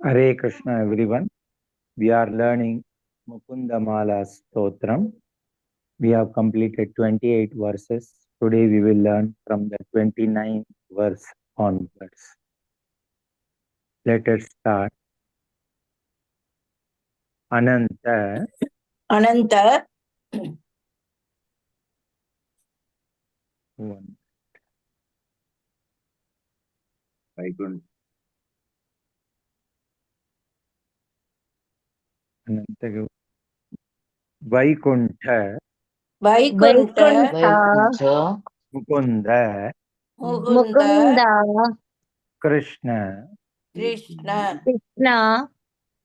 Hare Krishna, everyone. We are learning Mukundamala Stotram. We have completed 28 verses. Today we will learn from the 29th verse onwards. Let us start. Ananta. Ananta. Vaikuntha. Vaikuntha. Mukunda. Mukunda. Krishna. Krishna.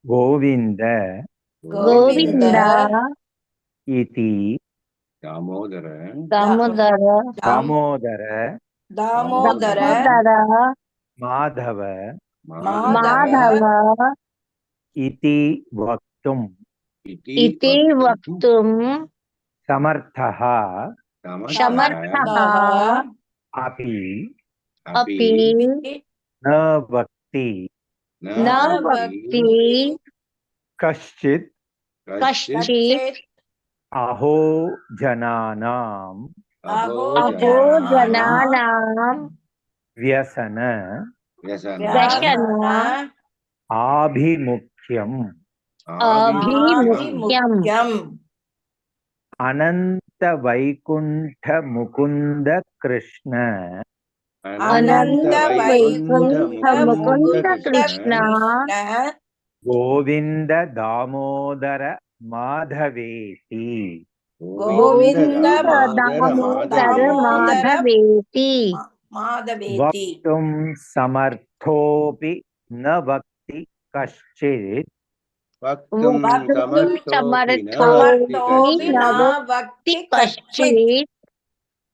Govinda. Govinda. Iti. Damodara. Damodara. Madhava. Iti vaktum. Samarthaha. Api. Na vakti. Kaschit. Aho jananam. Vyasana. Abhimukyam. Ananta Vaikuntha Mukunda Krishna. Govinda Damodara Madhaveti. Vaktum Samarthopi Na Vakti Kaschit.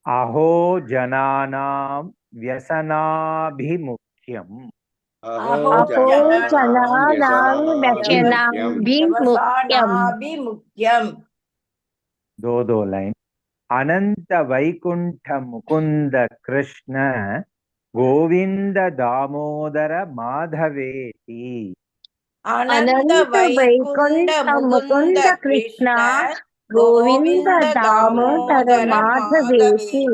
Aho Jananam Vyasanabhimukyam. दो line. अनंत वैकुंठ मुकुंद कृष्ण गोविंद दामोदर माधवेति. अनंत वैकुंठ मुकुंद कृष्ण गोविंद दामोदर माधवेति.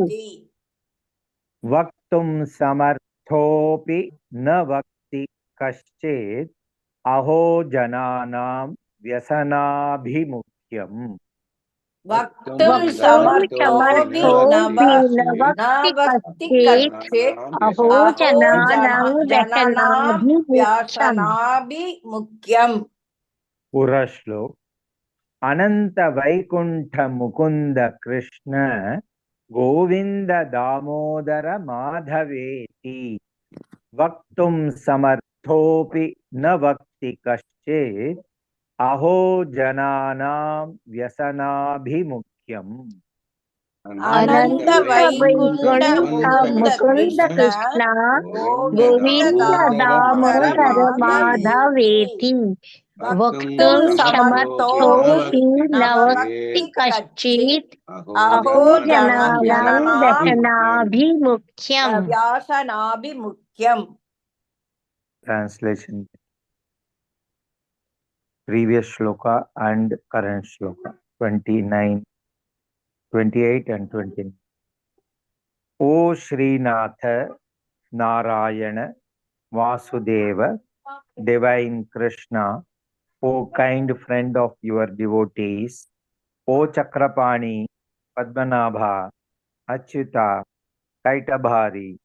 वक्तुम समर्थोपि न वक्ति कश्चित् अहो जनानां व्यसनाभिमुख्यम्. वक्तुं समर्थोऽपि न वक्ति कश्चित् अहो जनानां व्यसनाभिमुख्यम्. पूरा श्लोक. अनंत वैकुंठ मुकुंद कृष्ण गोविंद दामोदर माधवेति. वक्तुम समर्थोपि न वक्ति कश्चित् अहो जनानां व्यसनाभिमुख्यम्. अनंत वैकुंठ मुकुंद कृष्ण गोविंद दामोदर माधवेति. वक्तुं समर्थोऽपि न वक्ति कश्चित् अहो जनानां व्यसनाभिमुख्यम्. Translation. Previous shloka and current shloka 29, 28 and 29. O Srinath Narayana Vasudeva, Divine Krishna, O kind friend of your devotees, O Chakrapani, Padmanabha, Achyuta, Kaitabhari,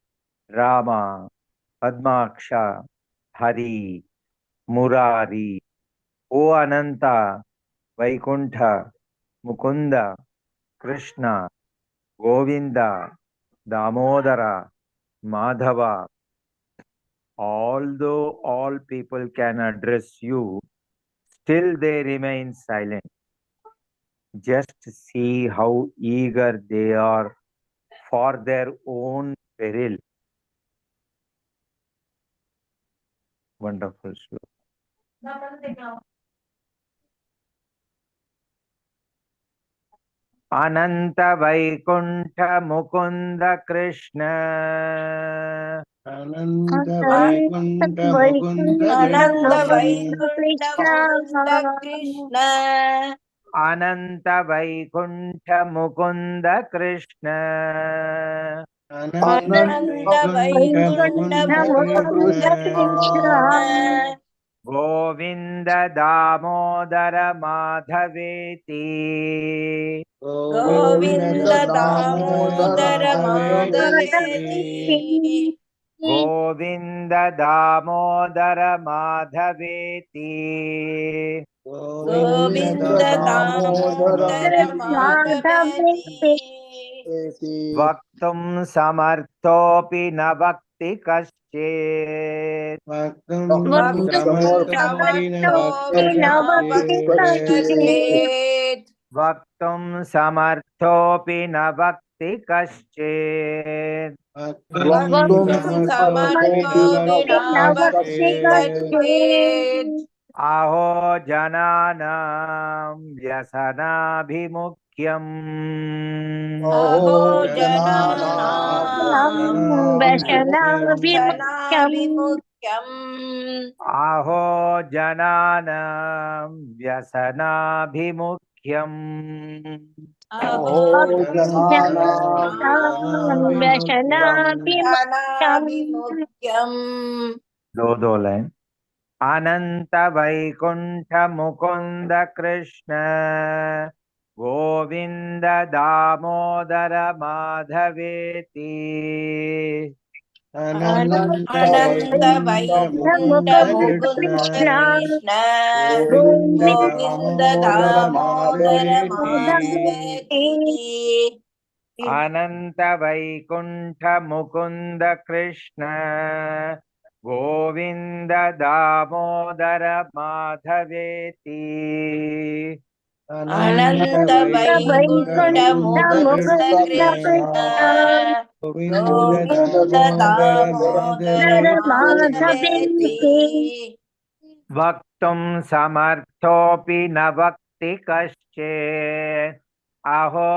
Rama, Padmaksha, Hari, Murari, O Ananta, Vaikuntha, Mukunda, Krishna, Govinda, Damodara, Madhava. Although all people can address you, still they remain silent. Just see how eager they are for their own peril. Wonderful slow. अनंत वैकुंठ मुकुंद कृष्ण अनंत वैकुंठ मुकुंद अनंत कृष्ण वैकुंठ मुकुंद कृष्ण अनंत वैकुंठ मुकुंद कृष्ण अनंत वैकुंठ मुकुंद कृष्ण गोविंद दामोदर माधवेति गोविंद दामोदर माधवेति माधवेति गोविंद दामोदर माधवेति गोविंद दामोदर माधवेति वक्तुं समर्थोऽपि न वक्ति कश्चित् वक्तुं समर्थोऽपि न वक्ति कश्चित् वक्तुं समर्थोऽपि न वक्ति कश्चित् वक्तुं समर्थोऽपि न वक्ति कश्चित् अहो जनानां व्यसनाभिमुख्यम् अहो जनानां व्यसनाभिमुख्यम् अहो जनानां व्यसनाभिमुख्यम् अहो व्यसनाभिमुख्यम् दो लाइन अनंत वैकुंठ मुकुंद कृष्ण गोविंद दामोदर माधवेति अनंत वैकुंठ मुकुंद कृष्ण गोविंद दामोदर माधवेति अनंत वैकुंठ मुकुंद कृष्ण गोविंद दामोदर माधवेति अनंत वैकुंठ मुकुंद कृष्ण गोविंद दामोदर माधवेति वक्तुं समर्थोऽपि न वक्ति कश्चित् अहो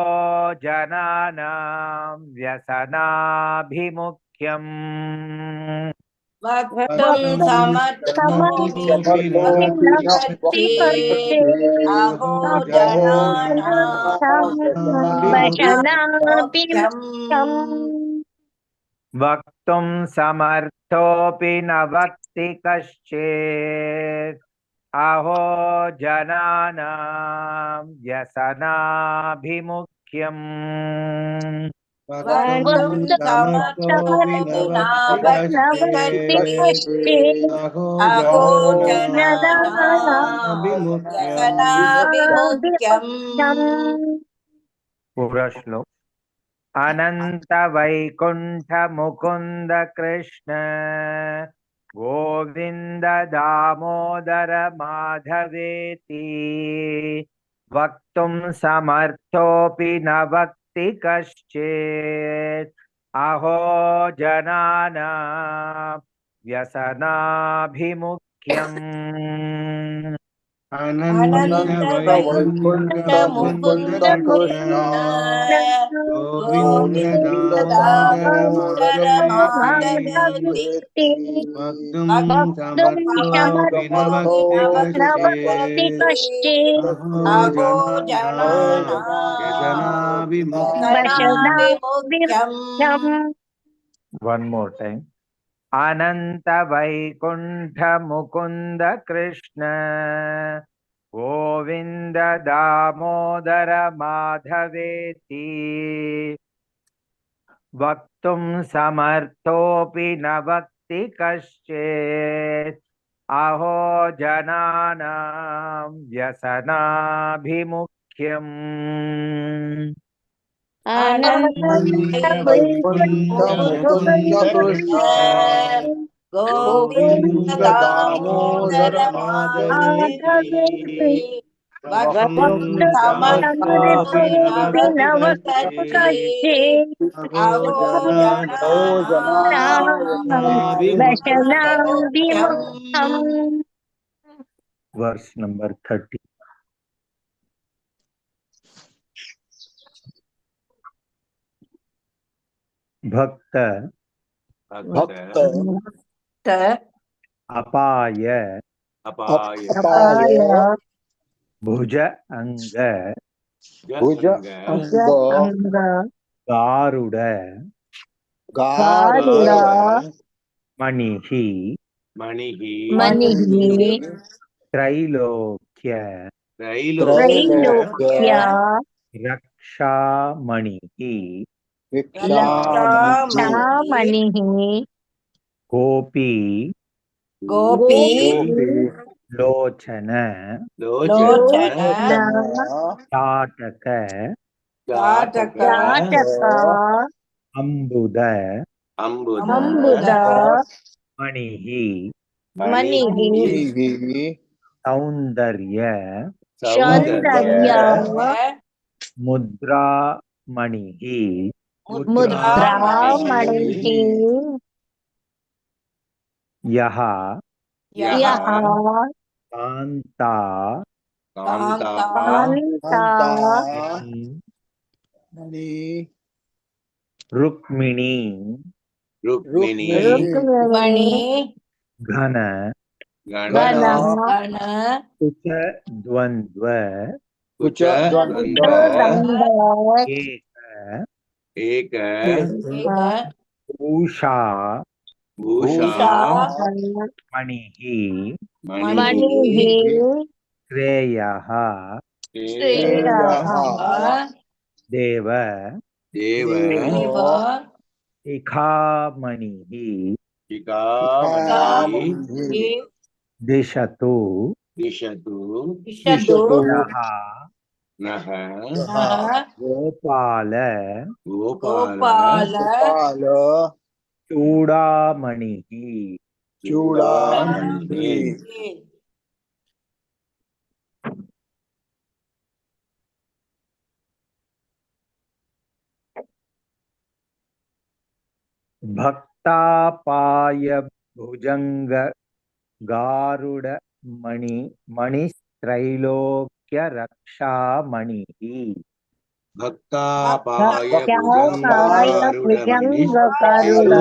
जनानां व्यसनाभिमुख्यम् वक्तुं समर्थोऽपि न वक्ति कश्चित् अहो जनानां व्यसनाभिमुख्यम् वक्तुं समर्थोऽपि न वक्ति कश्चित् अहो जनानां व्यसनाभिमुख्यम् वक्तुं समर्थोऽपि न वक्ति कश्चित् अहो जनानां व्यसनाभिमुख्यम् पूरा श्लोक अनंत वैकुंठ मुकुंद कृष्ण गोविंद दामोदर माधवेति वक्तुं समर्थोऽपि न वक्ति कश्चित् अहो जनानां व्यसनाभिमुख्यम् अनंत वैकुंठ मुकुंद कृष्ण गोविंद दामोदर माधवेति भक्तुं समर्थोऽपि न वक्ति कश्चित् अहो जनानां व्यसनाभिमुख्यम् One more time. अनंत वैकुंठ मुकुंद कृष्ण गोविंद दामोदर माधवेति वक्तुं समर्थोऽपि न वक्ति कश्चित् अहो जनानां व्यसनाभिमुख्यम् अनंत वैकुंठ मुकुंद कृष्ण गोविंद दामोदर माधवेति वक्तुं समर्थोऽपि न वक्ति कश्चित् अहो जनानां व्यसनाभिमुख्यम् Verse number 30. भक्त भक्त अपाय अपाय अपाय भुज अंग भुज अंग अंग गारुड गारुड मणिः मणिः त्रैलोक्य त्रैलोक्य रक्षामणिः रक्षामणिः गोपी गोपी लोचन लोचन ताटक जातक अम्बुद अम्बुद मणिः मणिः सौंदर्य सौंदर्य मुद्रामणिः मुद्रामणिः यः यः कान्ता कान्ता रुक्मिणी रुक्मिणी घन गण कुच द्वंद्व दंड एक उषा मणिः मणिः श्रेयः श्रेयः देव देव शिखामणिः दिशतु दिशतु नः गोपाल गोपाल चूड़ामणिः भक्तापाय भुजंग गारुड मणिस्त्रैलोक्य रक्षामणिः भक्तापाय भुजंग गरुड़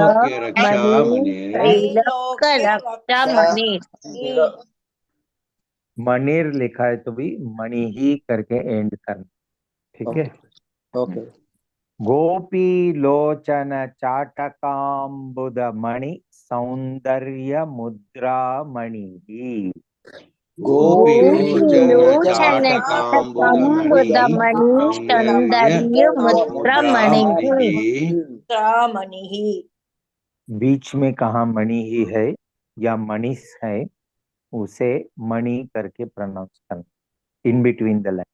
मणि त्रैलोक्य रक्षामणि मणिर लिखा है तो भी मणि ही करके एंड करना, ठीक है। ओके। गोपी लोचन चाटकाम्बुद मणि सौंदर्य मुद्रा मणि गोपीलोचन चाटकाम्बुदमणि सौंदर्य मुद्रामणि बीच में कहा मणि ही है या मणिस है, उसे मणि करके प्रोनाउंस करना इन बिटवीन द लाइन।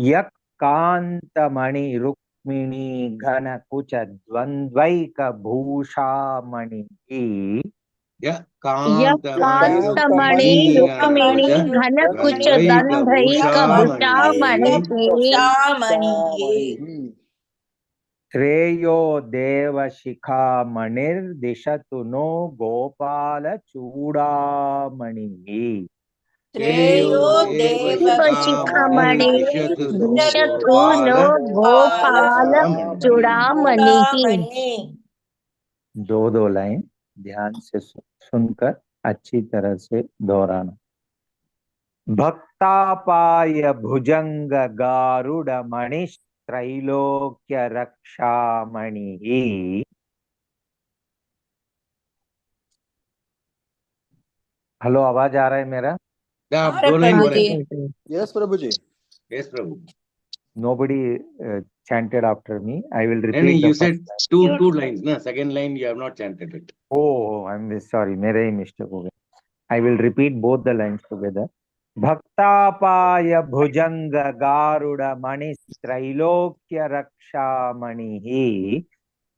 यकांत मणि रुक्मिणी घन कुच द्वंद्वैक भूषा मणि यकांतमणि रुक्मिणी घन कुच गंधैक भूषामणि श्रेयो देव शिखा मणिर्दिशतु नो गोपाल चूड़ामणि शिखामणि दिशतु नो गोपाल चूड़ामणि। दो लाइन ध्यान से सुनकर अच्छी तरह से दोहराना। भक्तापाय भुजंग गारुड मणिश त्रैलोक्य रक्षामणि। हेलो, आवाज आ रहा है मेरा? यस प्रभु जी। Yes, Prabhu. Nobody chanted after me. I will repeat. And the you first said line. two lines. Na second line you have not chanted it. Oh, I'm sorry. मेरा ही mistake हो गया. I will repeat both the lines together. भक्तापाय Bhujang गारुड money Trailokya Rakshamani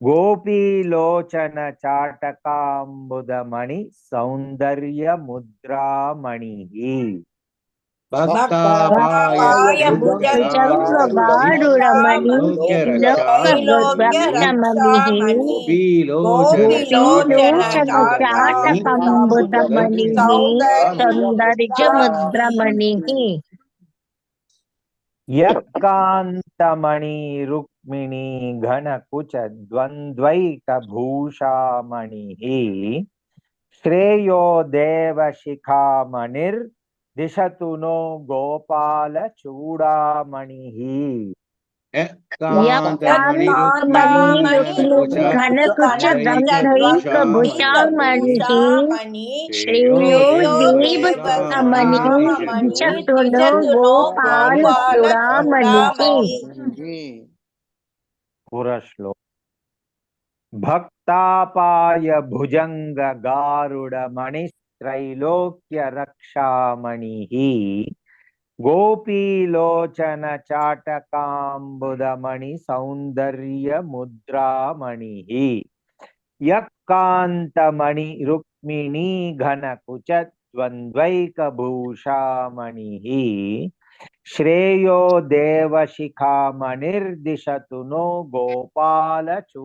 गोपी लोचन चाटकाम्बुद मणि सौंदर्य मुद्रामणि। भक्तापाय भुजंग गारुड़ मणि लोकगक्षमणि गोपीलोचन चाटकम्बुदमणि सौंदर्य मुद्रामणि। यकांत यक्कान्तमणि रुक्मिणी घनकुच द्वन्द्वैकभूषामणिः श्रेयो देवशिखामणिर्दिशतु नो गोपालचूडामणिः यक्कान्तमणि रुक्मिणी यकान्तमणि घनकुच रुक्मिणी घनकुच द्वन्द्वैकभूषामणिः द्वन्द्वैकभूषामणि श्रेयो श्रेयो देवशिखामणि देवशिखामणिर्दिशतु दिशतु नो गोपालचूडामणिः पूरा श्लोक। भक्तापाय भुजंग गारुड़ मणित्रैलोक्य रक्षामणिः गोपीलोचन चाटकाम्बुदमणि सौंदर्य मुद्रामणिः यक्कान्तमणि रुक्मिणी घनकुच द्वन्द्वैकभूषामणिः श्रेयो देवशिखामणिर्दिशतु नो गोपालचूडामणिः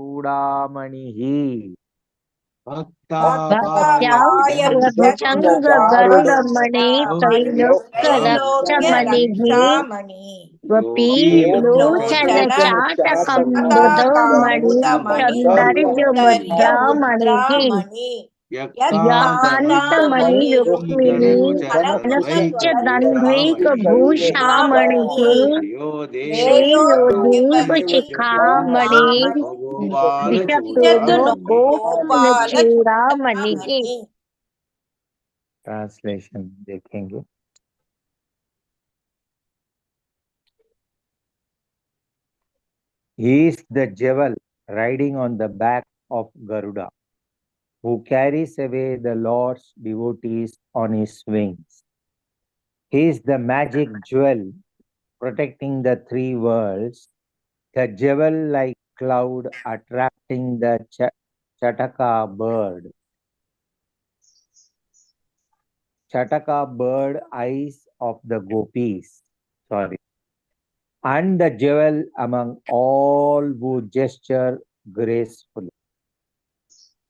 भक्त्यापाय भुजंग गरुडमणि त्रैलोक्य रक्षामणिः गोपीलोचन चाटकम्बुदमणि सौंदर्य मुद्रामणिः यकान्तमणि रुक्मिणी घनकुच द्वन्द्वैकभूषामणिः श्रेयो देवशिखामणि दिशतु नो गोपालचूडामणिः। ट्रांसलेशन देखेंगे। He is the jewel riding on the back of Garuda, who carries away the Lord's devotees on his wings. He is the magic jewel protecting the three worlds, the jewel-like cloud attracting the Chataka bird. Chataka bird eyes of the gopis. Sorry. And the jewel among all who gesture gracefully.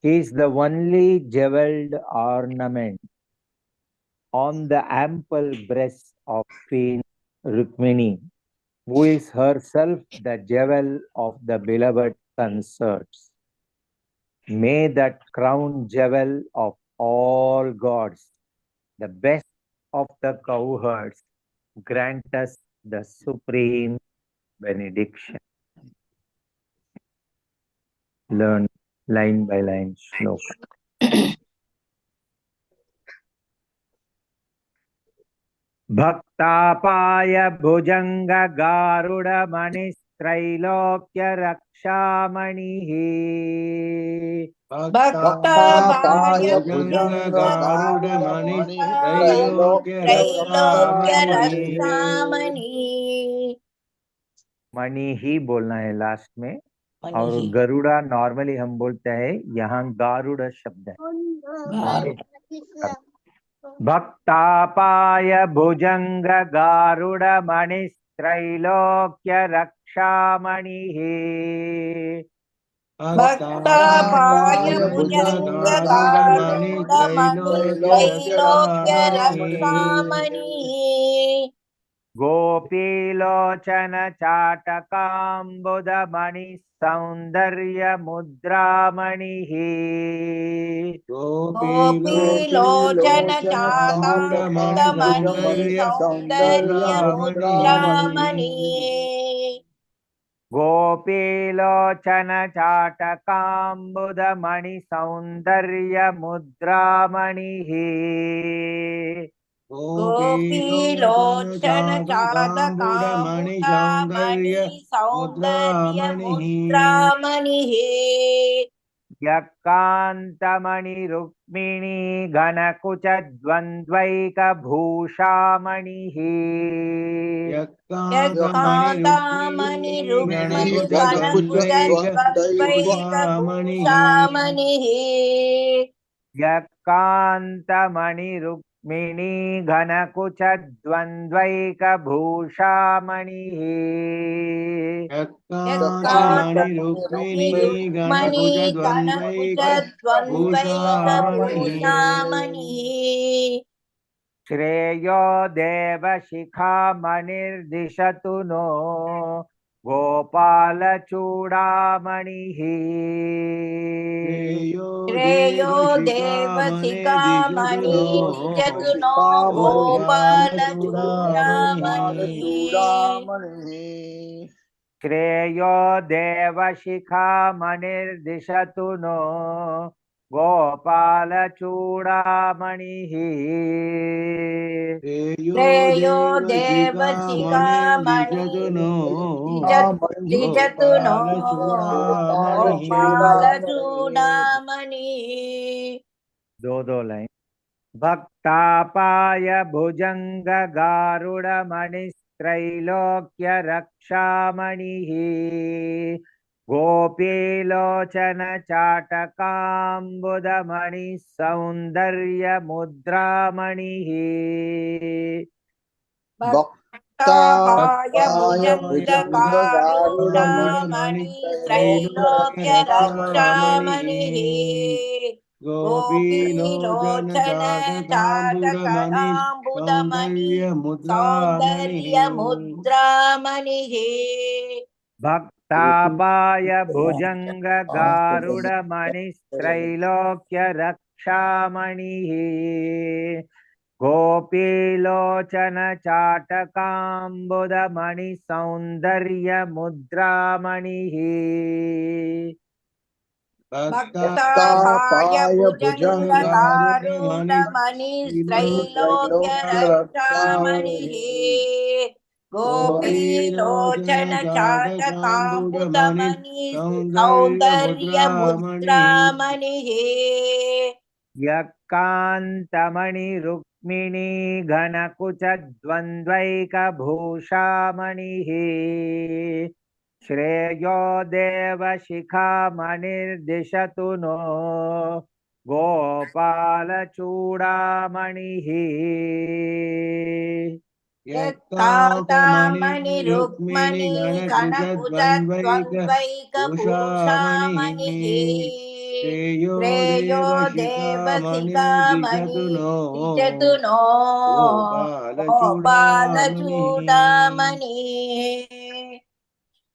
He is the only jeweled ornament on the ample breast of Queen Rukmini, who is herself the jewel of the beloved consorts. May that crown jewel of all gods, the best of the cowherds, grant us the supreme benediction. Learn line by line shloka. भक्तापाय भुजंग गारुड़ मणित्रैलोक्य रक्षामणिः भक्तापाय भुजंग गारुड़ मणित्रैलोक्य रक्षामणिः। मणि ही बोलना है last में, और Garuda normally हम बोलते हैं, यहाँ गारुड़ शब्द है। भक्तापाय भुजंग गारुड़ मणित्रैलोक्य रक्षामणिः भक्तापाय भुजंग गारुड़ मणित्रैलोक्य रक्षामणिः गोपीलोचन चाटकाम्बुदमणि सौंदर्य मुद्रामणिः गोपीलोचन चाटकाम्बुदमणि सौंदर्य मुद्रामणिः गोपीलोचन चाटकाम्बुदमणि सौंदर्य मुद्रामणिः गोपीलोचन चाटकाम्बुदमणि सौंदर्य मुद्रामणिः यक्कान्तमणि रुक्मिणी घनकुच द्वन्द्वैकभूषामणिः यक्कान्तमणि रुक्मिणी घनकुच द्वन्द्वैकभूषामणिः यक्कान्तमणि रुक्मिणी घनकुच द्वन्द्वैकभूषामणिः यक्कान्तमणि रुक्मिणी घनकुच द्वन्द्वैकभूषामणिः श्रेयो देवशिखामणिर्दिशतु नो गोपालचूडामणिः श्रेयो देवसिकामणि द्विजतु नो गोपालचूडामणि श्रेयो देवशिखामणिर्दिशतु नो गोपालचूडामणिः श्रेयो देवसिकामणि द्विजतु नो गोपालचूडामणि दो लाइन भक्तापाय भुजंगगारुडमणिस्त्रैलोक्य रक्षामणिः गोपीलोचन चाटकाम्बुदमणि सौंदर्य मुद्रामणिः भक्तापाय भुजङ्गकारुणामणि त्रैलोक्य रक्षामणिः गोपीलोचन चाटकाम्बुदमणि सौन्दर्य मुद्रामणिः भक्तापाय भुजंगगारुडमणिस्त्रैलोक्य रक्षामणिः गोपीलोचन चाटकाम्बुदमणि सौंदर्य मुद्रामणिः भक्तापाय भुजङ्गकारुणमणि त्रैलोक्य रक्षामणिः गोपीलोचन चाटकाम्बुदमणि सौन्दर्य मुद्रामणिः यक्कान्तमणि रुक्मिणी घनकुचद्वन्द्वैकभूषामणिः श्रेयो देवशिखामणिर्दिशतु नो गोपालचूडामणिः यत्कान्तामणि रुक्मणि गणकुचद्वन्द्वैकभूषामणिः श्रेयो देवसिकामणि द्विजतु नो गोपालचूडामणि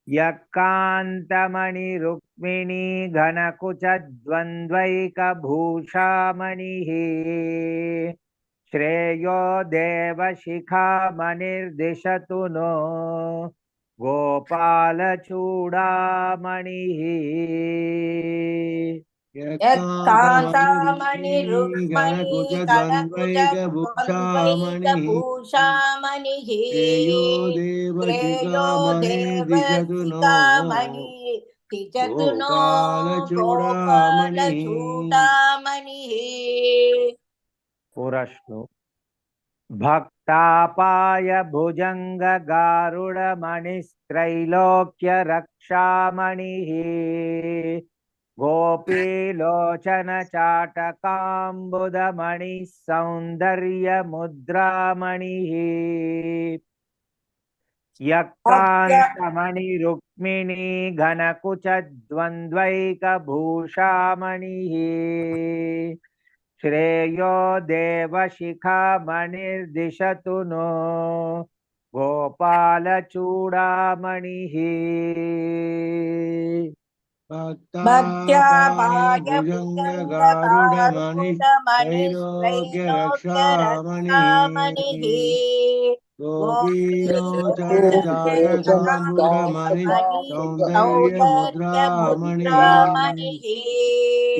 यक्कान्तमणि रुक्मिणी घनकुचद्वन्द्वैकभूषामणिः श्रेयो देवशिखामणिर्दिशतु नो गोपालचूडामणिः यत्कान्तामणि रुक्मणि गणकुचद्वन्द्वैकभूषामणिः श्रेयो देवसिकामणि द्विजतु नो गोपालचूडामणिः पूरा श्लोक भक्तापाय भुजंगगारुडमणिस्त्रैलोक्य रक्षामणिः गोपीलोचन चाटकाम्बुदमणि सौंदर्य मुद्रामणिः यक्कान्तमणि रुक्मिणी घनकुचद्वन्द्वैकभूषामणिः श्रेयो देवशिखामणिर्दिशतु नो गोपालचूडामणिः भक्त्यापाय भुजङ्गकारुणमणि त्रैलोक्य रक्षामणिः गोपीलोचन चाटकाम्बुदमणि सौन्दर्य मुद्रामणिः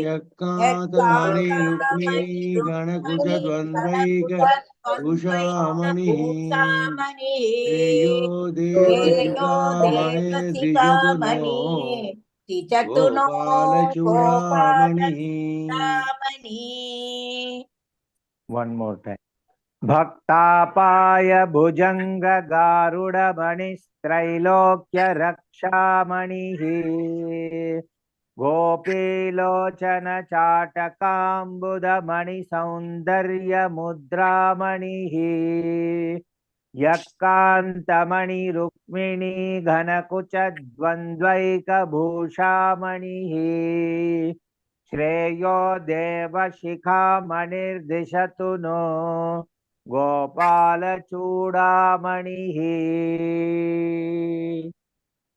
यक्कान्तमणि रुक्मिणी गणकुचद्वन्द्वैकभूषामणिः श्रेयो देवसिकामणिर्दिशतु नो द्विजतु नो गोपालचूडामणिः गोपालचूडामणि One more time. भक्तापाय भुजंगगारुडमणिस्त्रैलोक्य रक्षामणिः गोपीलोचन चाटकाम्बुदमणि सौंदर्य मुद्रामणिः यक्कान्तमणि रुक्मिणी घनकुचद्वन्द्वैकभूषामणिः श्रेयो देवशिखामणिर्दिशतु नो गोपालचूडामणिः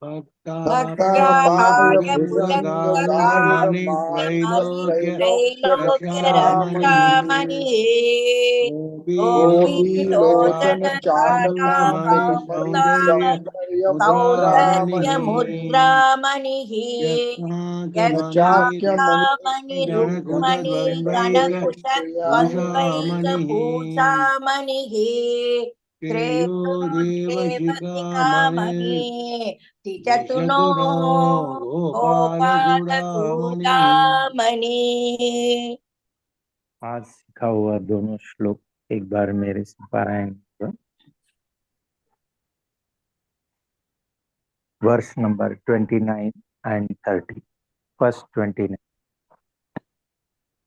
भक्तापाय भुजङ्गगारुडमणि त्रैलोक्यरक्षामणिः गोपीलोचन चापलामणि सौन्दर्यमुद्रामणिः यच्चाक्यमणि रुक्मणि गणकुशद्वन्द्वैकभूषामणिः श्रेयो देवशिखामणि तिजतु नो गोपालचूडामणि। गोपालचूडामणि। आज सीखा हुआ दोनों श्लोक एक बार मेरे से पारायण करो। Verse number 29 and 30. First 29.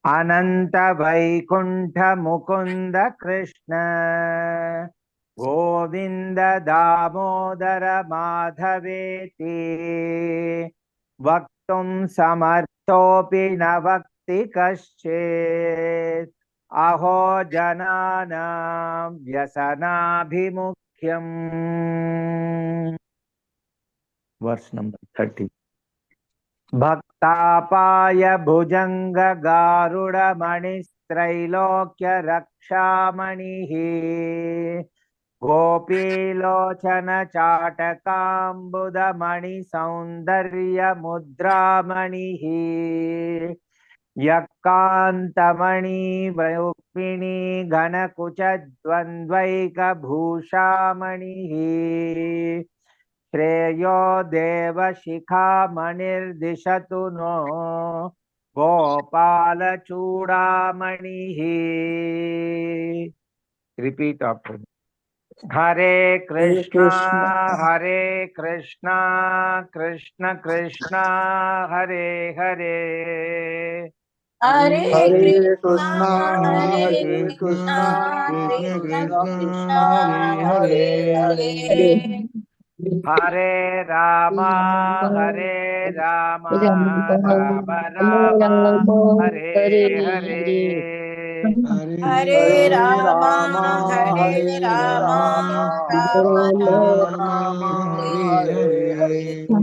Anant Vaikunth Mukund Krishna Govind Damodar माधवेति वक्तुं समर्थोऽपि न वक्ति कश्चित् अहो जनानां व्यसनाभिमुख्यम्। Verse number 30. भक्तापाय भुजंग गारुड़ मणिस्त्रैलोक्य रक्षामणिः गोपीलोचन चाटकाम्बुद मणि सौंदर्य मुद्रामणिः यक्कान्तमणि रुक्मिणी घनकुच द्वन्द्वैक भूषामणिः श्रेयो देवशिखामणिर्दिशतु नो गोपालचूडामणिः। Repeat after me. हरे कृष्णा हरे कृष्णा कृष्ण कृष्णा हरे हरे हरे कृष्णा हरे हरे कृष्णा कृष्ण कृष्ण कृष्ण कृष्णा हरे हरे हरे हरे हरे राम राम राम हरे हरे। हरे हरे राम राम हरे हरे राम राम राम राम राम राम हरे हरे हरे। हरे।